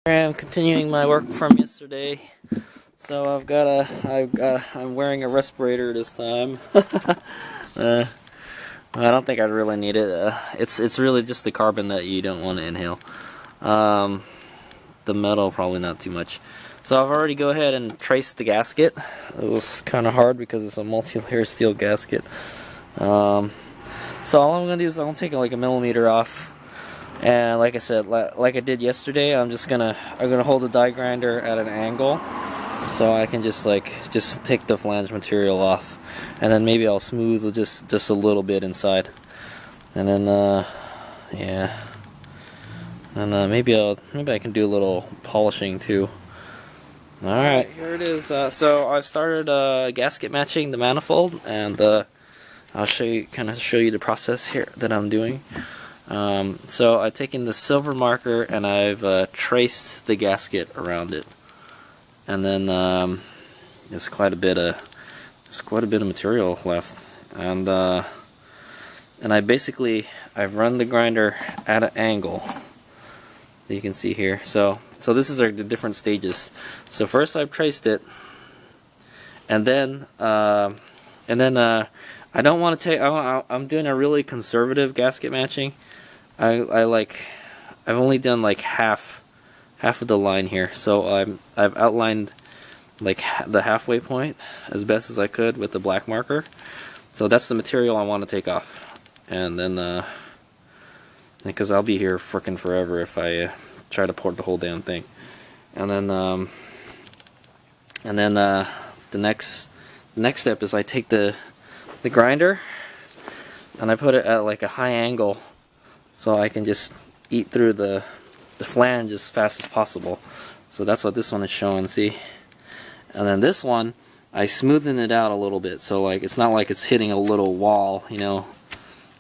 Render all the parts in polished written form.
I'm continuing my work from yesterday. So I'm wearing a respirator this time. I don't think I really need it. It's really just the carbon that you don't want to inhale. The metal probably not too much. So I've already go ahead and traced the gasket. It was kind of hard because it's a multi-layer steel gasket. So all I'm gonna do is I'm gonna take like a millimeter off. And like I said, like I did yesterday, I'm gonna hold the die grinder at an angle, so I can just take the flange material off, and then maybe I'll smooth just a little bit inside, and then yeah, and maybe I can do a little polishing too. All right, here it is. So I started gasket matching the manifold, and I'll show you the process here that I'm doing. So I've taken the silver marker and I've traced the gasket around it, and then there's quite a bit of material left, and I've run the grinder at an angle that you can see here. So this is the different stages. So first I've traced it, and then I don't want to take. I'm doing a really conservative gasket matching. I've only done like half of the line here, so I've outlined like the halfway point as best as I could with the black marker. So that's the material I want to take off, and then because I'll be here frickin' forever if I try to port the whole damn thing. And then the next step is I take the grinder and I put it at like a high angle, so I can just eat through the flange as fast as possible. So that's what this one is showing, see? And then this one, I smoothen it out a little bit, so like it's not like it's hitting a little wall, you know,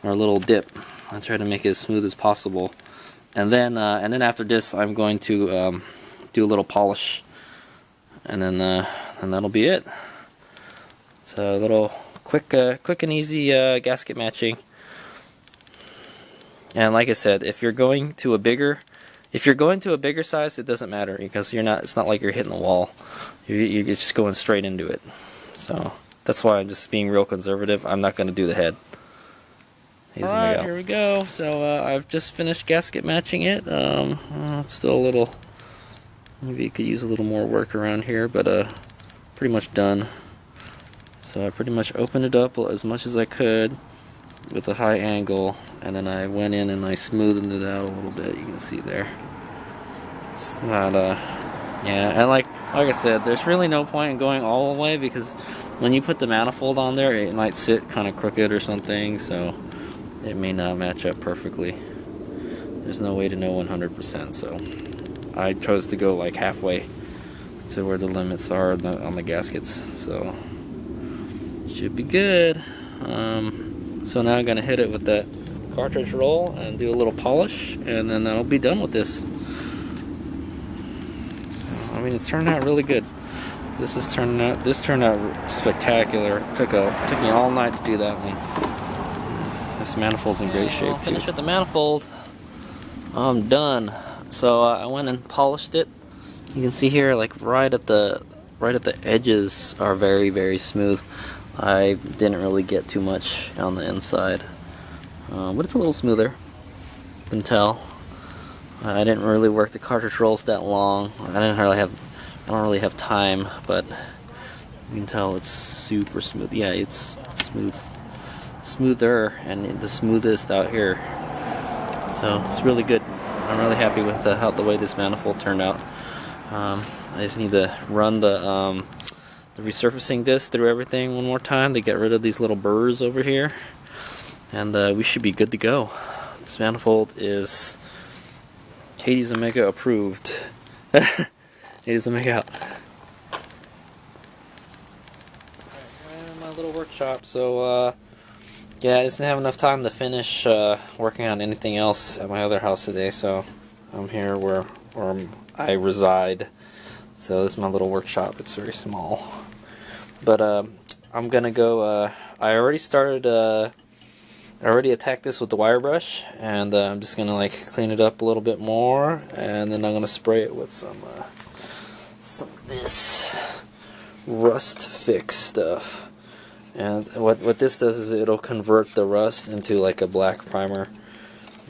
or a little dip. I try to make it as smooth as possible. And then after this, I'm going to do a little polish, and then that'll be it. It's a little quick and easy gasket matching. And like I said, if you're going to a bigger size, it doesn't matter, because it's not like you're hitting the wall. You're just going straight into it. So that's why I'm just being real conservative. I'm not going to do the head. Alright, here we go. So I've just finished gasket matching it. Still a little, maybe you could use a little more work around here, but pretty much done. So I pretty much opened it up as much as I could with a high angle, and then I went in and I smoothed it out a little bit. You can see there. It's not yeah, and like I said, there's really no point in going all the way, because when you put the manifold on there, it might sit kind of crooked or something, so it may not match up perfectly. There's no way to know 100%, so I chose to go like halfway to where the limits are on the gaskets, so should be good. So now I'm going to hit it with that cartridge roll and do a little polish, and then I'll be done with this. So, I mean, it's turned out really good. This turned out spectacular. Took me all night to do that one. This manifold's in great shape. I'll finish with the manifold. I'm done. So I went and polished it. You can see here, like right at the edges are very, very smooth. I didn't really get too much on the inside, but it's a little smoother. You can tell. I didn't really work the cartridge rolls that long. I don't really have time, but you can tell it's super smooth. Yeah, it's smoother, and the smoothest out here. So it's really good. I'm really happy with the way this manifold turned out. I just need to run the resurfacing disc through everything one more time to get rid of these little burrs over here, and we should be good to go. This manifold is HadesOmega approved. HadesOmega out. Alright, my little workshop. So yeah, I just didn't have enough time to finish working on anything else at my other house today, so I'm here where I reside. So this is my little workshop. It's very small. But I'm gonna go. I already started I already attacked this with the wire brush, and I'm just gonna like clean it up a little bit more, and then I'm gonna spray it with some of this rust fix stuff. And what this does is it'll convert the rust into like a black primer,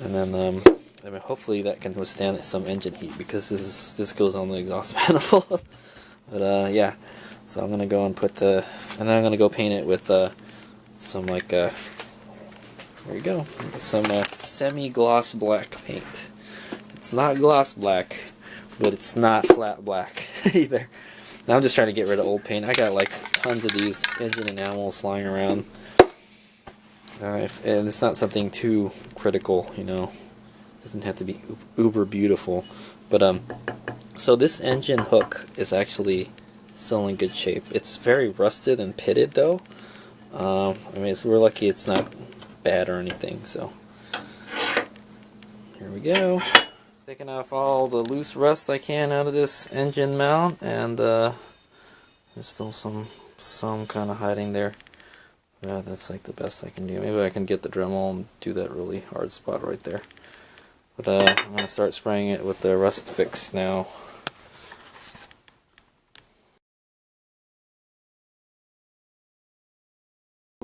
and then I mean, hopefully that can withstand some engine heat, because this goes on the exhaust manifold. But yeah, so I'm gonna go and and then I'm gonna go paint it with some like there you go, some semi-gloss black paint. It's not gloss black, but it's not flat black either. Now I'm just trying to get rid of old paint. I got like tons of these engine enamels lying around, and it's not something too critical, you know. It doesn't have to be uber beautiful. But so this engine hook is actually still in good shape. It's very rusted and pitted though. I mean, we're lucky it's not bad or anything. So here we go. Taking off all the loose rust I can out of this engine mount, and there's still some kind of hiding there. Yeah, that's like the best I can do. Maybe I can get the Dremel and do that really hard spot right there. But I'm gonna start spraying it with the rust fix now.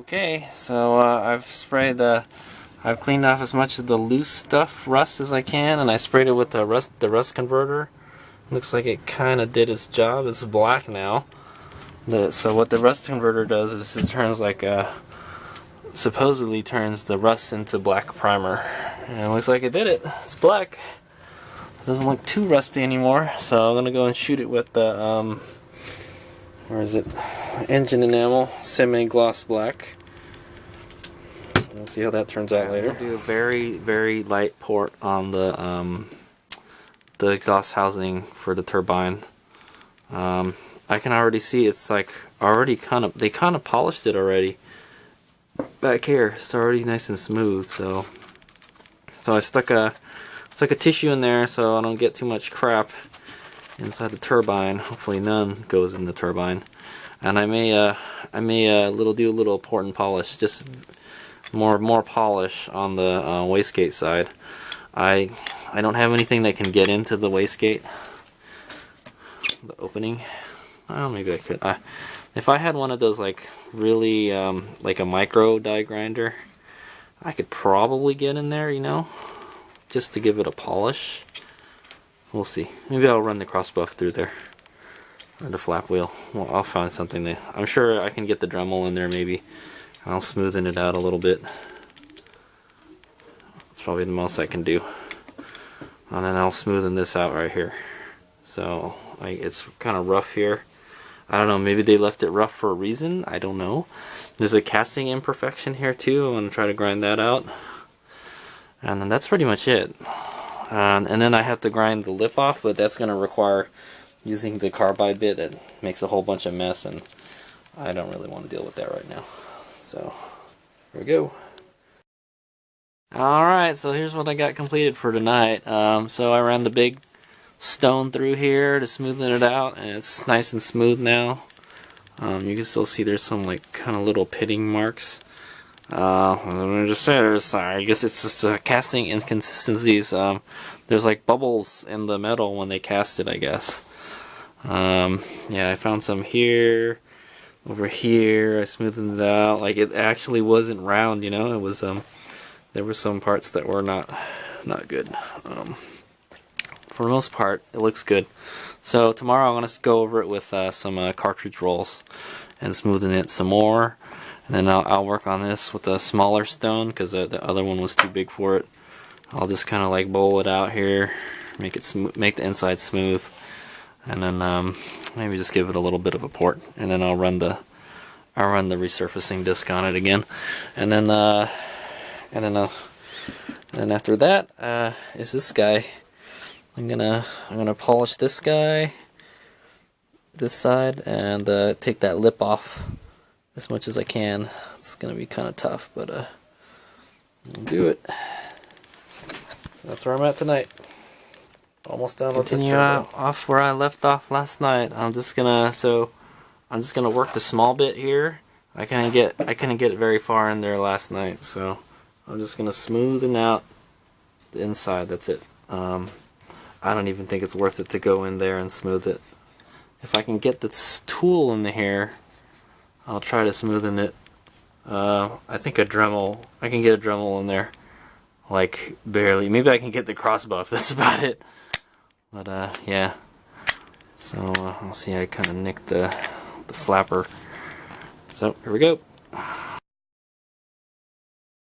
Okay, so I've cleaned off as much of the loose stuff, rust, as I can, and I sprayed it with the rust converter. Looks like it kind of did its job. It's black now. So what the rust converter does is it turns supposedly turns the rust into black primer, and it looks like it did it. It's black. It doesn't look too rusty anymore. So I'm gonna go and shoot it with the where is it? Engine enamel, semi-gloss black. We'll see how that turns out later. I'll do a very light port on the exhaust housing for the turbine. I can already see it's like already they kind of polished it already. Back here, it's already nice and smooth. So I stuck a tissue in there so I don't get too much crap inside the turbine. Hopefully none goes in the turbine. And I may do a little port and polish, just more polish on the wastegate side. I don't have anything that can get into the wastegate, the opening. Oh, maybe I could. If I had one of those like really like a micro die grinder, I could probably get in there, you know, just to give it a polish. We'll see. Maybe I'll run the crossbuff through there, or the flap wheel. Well, I'll find something there. I'm sure I can get the Dremel in there maybe. I'll smoothen it out a little bit. That's probably the most I can do. And then I'll smoothen this out right here. So it's kind of rough here. I don't know, maybe they left it rough for a reason. I don't know. There's a casting imperfection here too. I'm going to try to grind that out. And then that's pretty much it. And then I have to grind the lip off, but that's going to require using the carbide bit that makes a whole bunch of mess, and I don't really want to deal with that right now. So here we go. Alright, so here's what I got completed for tonight. So I ran the big stone through here to smoothen it out, and it's nice and smooth now. You can still see there's some like kind of little pitting marks. I'm gonna just say I guess it's just casting inconsistencies. There's like bubbles in the metal when they cast it, I guess. Yeah, I found some here, over here. I smoothed it out. Like it actually wasn't round, you know. It was there were some parts that were not good. For the most part, it looks good. So tomorrow I'm going to go over it with some cartridge rolls and smoothen it some more. And then I'll work on this with a smaller stone because the other one was too big for it. I'll just kind of like bowl it out here, make the inside smooth, and then maybe just give it a little bit of a port. And then I'll run the resurfacing disc on it again. And then after that is this guy. I'm gonna polish this guy, this side, and take that lip off as much as I can. It's gonna be kind of tough, but I'll do it. So that's where I'm at tonight. Almost done with this turbo. Continue off where I left off last night. I'm just gonna work the small bit here. I couldn't get very far in there last night, so I'm just gonna smoothen out the inside. That's it. I don't even think it's worth it to go in there and smooth it. If I can get this tool in the hair, I'll try to smoothen it. I think a Dremel, I can get a Dremel in there, like barely. Maybe I can get the cross buff, that's about it. But yeah. So I'll see, I kind of nicked the flapper. So here we go.